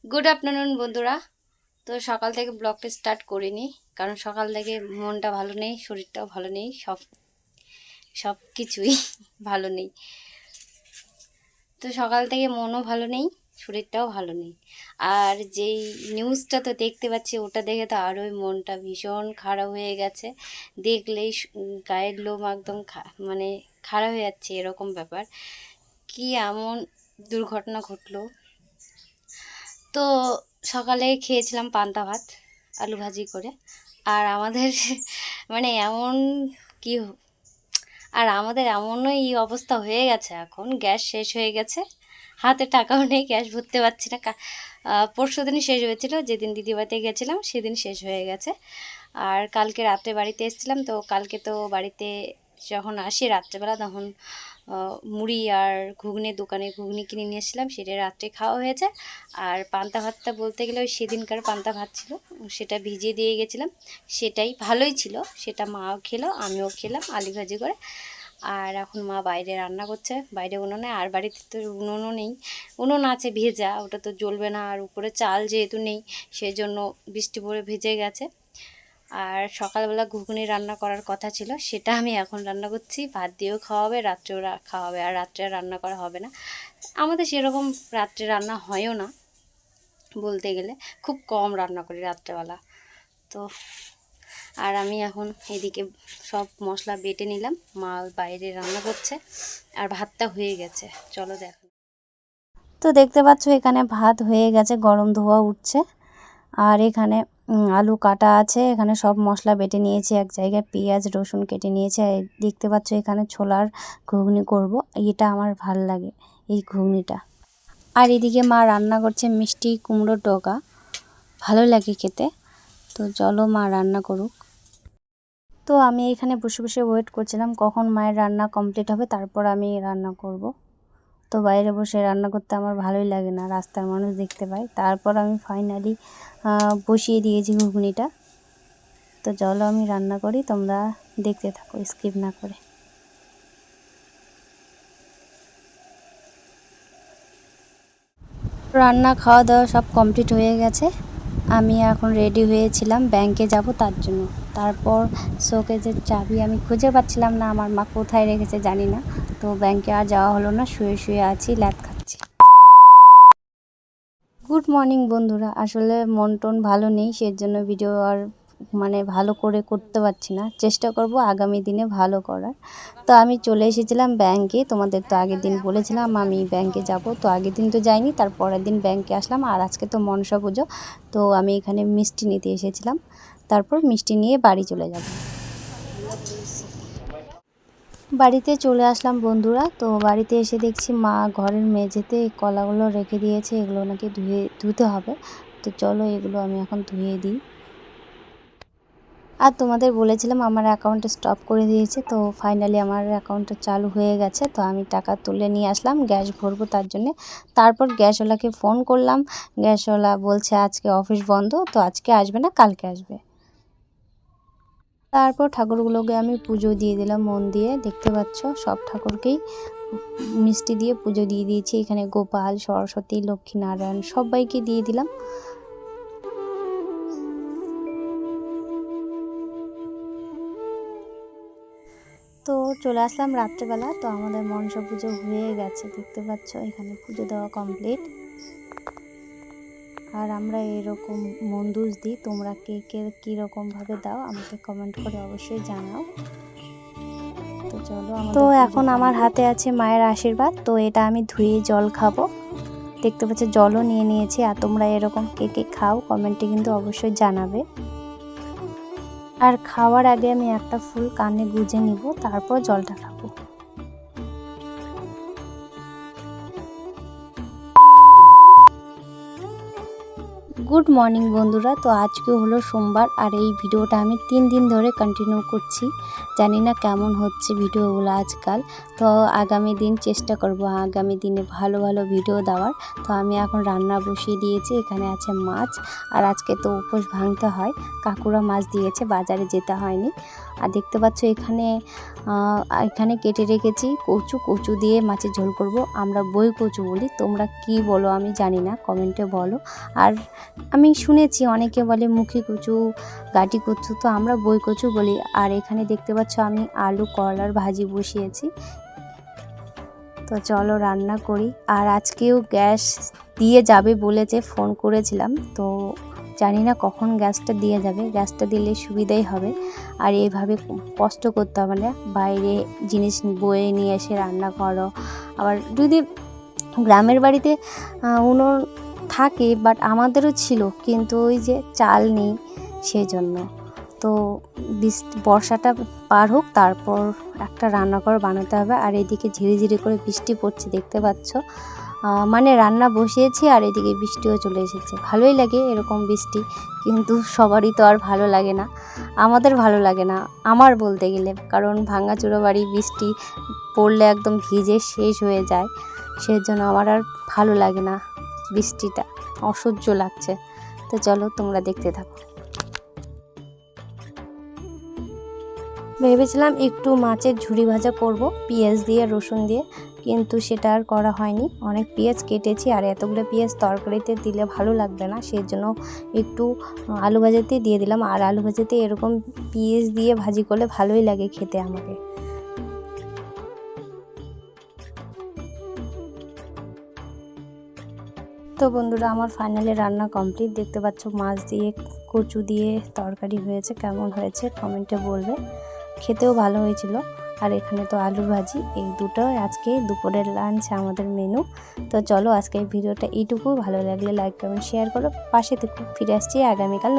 Good afternoon বন্ধুরা। তো সকাল থেকে ব্লগটা স্টার্ট করিনি, কারণ সকাল থেকে মনটা ভালো নেই, শরীরটাও ভালো নেই, সব কিছুই ভালো নেই। তো সকাল থেকে মনও ভালো নেই, শরীরটাও ভালো নেই। আর যেই নিউজটা তো দেখতে পাচ্ছি, ওটা দেখে তো আরোই মনটা ভীষণ খারাপ হয়ে গেছে। দেখলেই গায়ের লোম একদম মানে খারাপ হয়ে যাচ্ছে, এরকম ব্যাপার। কি এমন দুর্ঘটনা ঘটলো! তো সকালে খেয়েছিলাম পান্তা ভাত আলু ভাজি করে। আর আমাদের মানে এমন কি আর আমাদের এমনও এই অবস্থা হয়ে গেছে, এখন গ্যাস শেষ হয়ে গেছে, হাতে টাকাও নেই, গ্যাস ভরতে পারছি না। পরশু দিনই শেষ হয়েছিল, যেদিন দিদিবাড়িতে গেছিলাম সেদিন শেষ হয়ে গেছে। আর কালকে রাত্রে বাড়িতে এসেছিলাম, তো কালকে তো বাড়িতে যখন আসি রাত্রেবেলা, তখন মুড়ি আর ঘুগনির দোকানে ঘুগনি কিনে নিয়ে এসেছিলাম, সেটা রাত্রে খাওয়া হয়েছে। আর পান্তা ভাতটা বলতে গেলে ওই সেদিনকার পান্তা ভাত ছিল, সেটা ভিজিয়ে দিয়ে গেছিলাম, সেটাই ভালোই ছিল। সেটা মাও খেলো, আমিও খেলাম আলু ভাজি করে। আর এখন মা বাইরে রান্না করছে, বাইরে উনুনে। আর বাড়িতে তো উনুনও নেই, উনুন আছে ভেজা, ওটা তো জ্বলবে না। আর উপরে চাল যেহেতু নেই, সেই জন্য বৃষ্টি পড়ে ভিজে গেছে। আর সকালবেলা ঘুগনি রান্না করার কথা ছিল, সেটা আমি এখন রান্না করছি। ভাত দিয়েও খাওয়া হবে, রাত্রেও খাওয়া হবে। আর রাত্রে রান্না করা হবে না, আমাদের সেরকম রাত্রে রান্না হয়ও না বলতে গেলে, খুব কম রান্না করি রাত্রেবেলা। তো আর আমি এখন এদিকে সব মশলা বেটে নিলাম, মা বাইরে রান্না করছে। আর ভাতটা হয়ে গেছে, চলো দেখো। তো দেখতে পাচ্ছ এখানে ভাত হয়ে গেছে, গরম ধোয়া উঠছে। আর এখানে আলু কাটা আছে, এখানে সব মশলা বেটে নিয়েছি এক জায়গায়, পেঁয়াজ রসুন কেটে নিয়েছি। আর দেখতে পাচ্ছ এখানে ছোলার ঘুগনি করব, এটা আমার ভাল লাগে এই ঘুগনিটা। আর এদিকে মা রান্না করছে মিষ্টি কুমড়োর ডগা, ভালো লাগে খেতে। তো চলো মা রান্না করুক। তো আমি এখানে বসে বসে ওয়েট করছিলাম কখন মায়ের রান্না কমপ্লিট হবে, তারপর আমি রান্না করব। তো বাইরে বসে রান্না করতে আমার ভালোই লাগে না, রাস্তার মানুষ দেখতে পাই। তারপর আমি ফাইনালি বসিয়ে দিয়েছি ঘুগনিটা। তো চলো আমি রান্না করি, তোমরা দেখতে থাকো স্কিপ না করে। রান্না খাওয়া দাওয়া সব কমপ্লিট হয়ে গেছে। আমি এখন রেডি হয়েছিলাম ব্যাংকে যাব তার জন্য। তারপর শোকেজের চাবি আমি খুঁজে পাচ্ছিলাম না, আমার মা কোথায় রেখেছে জানি না। তো ব্যাংকে আর যাওয়া হলো না, শুয়ে শুয়ে আছি, ল্যাদ খাচ্ছি। গুড মর্নিং বন্ধুরা। আসলে মন টন ভালো নেই, সেজন্য ভিডিও আর ভালো করে করতে পারছি না। চেষ্টা করব আগামী দিনে ভালো করার। তো আমি চলে এসেছিলাম ব্যাংকে, তোমাদের তো আগের দিন বলেছিলাম আমি ব্যাংকে যাব। তো আগের দিন তো যাইনি, তার পরের দিন ব্যাংকে আসলাম। আর আজকে তো মনসা পুজো, তো আমি এখানে মিষ্টি নিতে এসেছিলাম। তারপর মিষ্টি নিয়ে বাড়ি চলে যাব। বাড়িতে চলে আসলাম বন্ধুরা। তো বাড়িতে এসে দেখছি মা ঘরের মেঝেতে কলাগুলো রেখে দিয়েছে, এগুলো নাকি ধুতে হবে। তো চলো এগুলো আমি এখন ধুয়ে দিই। আর তোমাদের বলেছিলাম আমার অ্যাকাউন্টে স্টপ করে দিয়েছে, তো ফাইনালি আমার অ্যাকাউন্টটা চালু হয়ে গেছে। তো আমি টাকা তুলে নিয়ে আসলাম গ্যাস ভরবো তার জন্যে। তারপর গ্যাসওয়ালাকে ফোন করলাম, গ্যাসওয়ালা বলছে আজকে অফিস বন্ধ, তো আজকে আসবে না, কালকে আসবে। তারপর ঠাকুরগুলোকে আমি পুজো দিয়ে দিলাম মন দিয়ে। দেখতে পাচ্ছ সব ঠাকুরকেই মিষ্টি দিয়ে পুজো দিয়ে দিয়েছি। এখানে গোপাল, সরস্বতী, লক্ষ্মী নারায়ণ সবাইকে দিয়ে দিলাম। তো চলে আসলাম রাত্রেবেলা। তো আমাদের মনসা পুজো হয়ে গেছে, দেখতে পাচ্ছ এখানে পুজো দেওয়া কমপ্লিট। আর আমরা এরকম মন্দুজ দিই, তোমরা কে কে কীরকমভাবে দাও আমাকে কমেন্ট করে অবশ্যই জানাও। তো চলো, তো এখন আমার হাতে আছে মায়ের আশীর্বাদ, তো এটা আমি ধুয়ে জল খাবো। দেখতে পাচ্ছ জলও নিয়ে নিয়েছি। আর তোমরা এরকম কে কে খাও কমেন্টে কিন্তু অবশ্যই জানাবে। আর খাওয়ার আগে আমি একটা ফুল কানে গুঁজে নিব, তারপর জলটা খাবো। গুড মর্নিং বন্ধুরা। তো আজকে হলো সোমবার আর এই ভিডিওটা আমি 3 দিন ধরে কন্টিনিউ করছি। জানি না কেমন হচ্ছে ভিডিওগুলো আজকাল। তো আগামী দিন চেষ্টা করব আগামী দিনে ভালো ভালো ভিডিও দেওয়ার। তো আমি এখন রান্না বসিয়ে দিয়েছি। এখানে আছে মাছ, আর আজকে তো উপোস ভাঙতে হয়। কাকুরা মাছ দিয়েছে, বাজারে যেতে হয়নি। আর দেখতে পাচ্ছ এখানে কেটে রেখেছি কচু দিয়ে মাছের ঝোল করব। আমরা বই কচু বলি, তোমরা কি বলো আমি জানি না, কমেন্টে বলো। আর আমি শুনেছি অনেকে বলে মুখী কচু, গাটি কচু, তো আমরা বই কচু বলি। আর এখানে দেখতে পাচ্ছ আমি আলু করলার ভাজি বসিয়েছি। তো চলো রান্না করি। আর আজকেও গ্যাস দিয়ে যাবে বলেছে, ফোন করেছিলাম, তো জানি না কখন গ্যাসটা দিয়ে যাবে। গ্যাসটা দিলে সুবিধাই হবে, আর এইভাবে কষ্ট করতে হবে না, বাইরে জিনিস বয়ে নিয়ে এসে রান্না করো। আবার যদি গ্রামের বাড়িতে উনুন থাকে, বাট আমাদেরও ছিল, কিন্তু ওই যে চাল নেই সেই জন্য। তো বর্ষাটা পার হোক, তারপর একটা রান্নাঘর বানাতে হবে। আর এদিকে ঝিরিঝিরি করে বৃষ্টি পড়ছে, দেখতে পাচ্ছ। মানে রান্না বসিয়েছি আর এদিকে বৃষ্টিও চলে এসেছে। ভালোই লাগে এরকম বৃষ্টি, কিন্তু সবারই তো আর ভালো লাগে না। আমাদের ভালো লাগে না, আমার বলতে গেলে, কারণ ভাঙাচোরা বাড়ি, বৃষ্টি পড়লে একদম ভিজে শেষ হয়ে যায়। সেই জন্য আমার আর ভালো লাগে না, বৃষ্টিটা অসহ্য লাগছে। তো চলো তোমরা দেখতে থাকো। ভেবেছিলাম একটু মাছের ঝুরি ভাজা করব পেঁয়াজ দিয়ে, রসুন দিয়ে, কিন্তু সেটা আর করা হয়নি। অনেক পেঁয়াজ কেটেছি, আর এতগুলো পেঁয়াজ তরকারিতে দিলে ভালো লাগবে না, সেই জন্য একটু আলু ভাজাতে দিয়ে দিলাম। আর আলু ভাজাতে এরকম পেঁয়াজ দিয়ে ভাজি করলে ভালোই লাগে খেতে আমাকে। তো বন্ধুরা, আমার ফাইনালি রান্না কমপ্লিট। দেখতে পাচ্ছ মাছ দিয়ে কচু দিয়ে তরকারি হয়েছে, কেমন হয়েছে কমেন্টে বলবে। খেতেও ভালো হয়েছিল। আর এখানে তো আলু ভাজি, এই দুটো আজকে দুপুরের লাঞ্চ আমাদের মেনু। তো চলো আজকের ভিডিওটা এইটুকু। ভালো লাগলে লাইক কমেন্ট শেয়ার করো, পাশে থেকে ফিরে আসছি আগামীকাল।